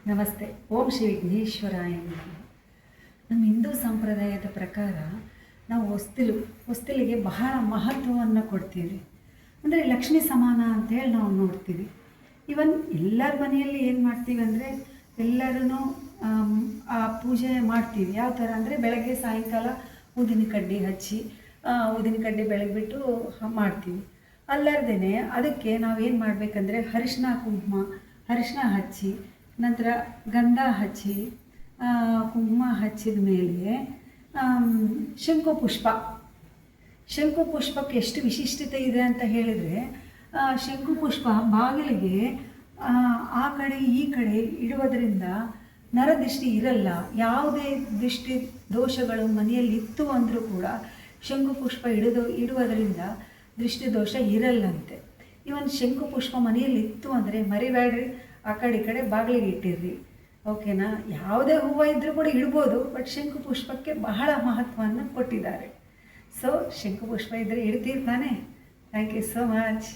ನಮಸ್ತೆ. ಓಂ ಶ್ರೀ ವಿಘ್ನೇಶ್ವರಾಯ ನಮಃ. ನಮ್ಮ ಹಿಂದೂ ಸಂಪ್ರದಾಯದ ಪ್ರಕಾರ ನಾವು ಹೊಸ್ತಿಲಿಗೆ ಬಹಳ ಮಹತ್ವವನ್ನು ಕೊಡ್ತೀವಿ. ಅಂದರೆ ಲಕ್ಷ್ಮೀ ಸಮಾನ ಅಂತೇಳಿ ನಾವು ನೋಡ್ತೀವಿ. ಇವನ್ ಎಲ್ಲರ ಮನೆಯಲ್ಲಿ ಏನು ಮಾಡ್ತೀವಿ ಅಂದರೆ ಎಲ್ಲರೂ ಆ ಪೂಜೆ ಮಾಡ್ತೀವಿ. ಯಾವ ಥರ ಅಂದರೆ ಬೆಳಗ್ಗೆ ಸಾಯಂಕಾಲ ಊದಿನ ಕಡ್ಡಿ ಹಚ್ಚಿ ಊದಿನ ಕಡ್ಡಿ ಬೆಳಗ್ಬಿಟ್ಟು ಮಾಡ್ತೀವಿ. ಅಲ್ಲದೇ ಅದಕ್ಕೆ ನಾವೇನು ಮಾಡಬೇಕಂದ್ರೆ ಅರಿಶಿನ ಹಚ್ಚಿ ನಂತರ ಗಂಧ ಹಚ್ಚಿ ಕುಂಕುಮ ಹಚ್ಚಿದ ಮೇಲೆ ಶಂಕುಪುಷ್ಪಕ್ಕೆ ಎಷ್ಟು ವಿಶಿಷ್ಟತೆ ಇದೆ ಅಂತ ಹೇಳಿದರೆ, ಶಂಕುಪುಷ್ಪ ಬಾಗಿಲಿಗೆ ಆ ಕಡೆ ಈ ಕಡೆ ಇಡುವುದರಿಂದ ನರದೃಷ್ಟಿ ಇರಲ್ಲ. ಯಾವುದೇ ದೃಷ್ಟಿ ದೋಷಗಳು ಮನೆಯಲ್ಲಿ ಇತ್ತು ಅಂದರೂ ಕೂಡ ಶಂಕುಪುಷ್ಪ ಇಡುವುದರಿಂದ ದೃಷ್ಟಿ ದೋಷ ಇರಲ್ಲಂತೆ. ಇವನ್ ಶಂಕುಪುಷ್ಪ ಮನೆಯಲ್ಲಿ ಇತ್ತು ಅಂದರೆ ಮರಿಬೇಡ್ರಿ, ಆ ಕಡೆ ಈ ಕಡೆ ಬಾಗಿಲಿಗೆ ಇಟ್ಟಿರ್ರಿ. ಓಕೆನಾ? ಯಾವುದೇ ಹೂವು ಇದ್ದರೂ ಕೂಡ ಇಡ್ಬೋದು, ಬಟ್ ಶಂಕುಪುಷ್ಪಕ್ಕೆ ಬಹಳ ಮಹತ್ವವನ್ನು ಕೊಟ್ಟಿದ್ದಾರೆ. ಸೊ ಶಂಕುಪುಷ್ಪ ಇದ್ದರೆ ಇಡ್ತೀರಿ ತಾನೇ. Thank you so much.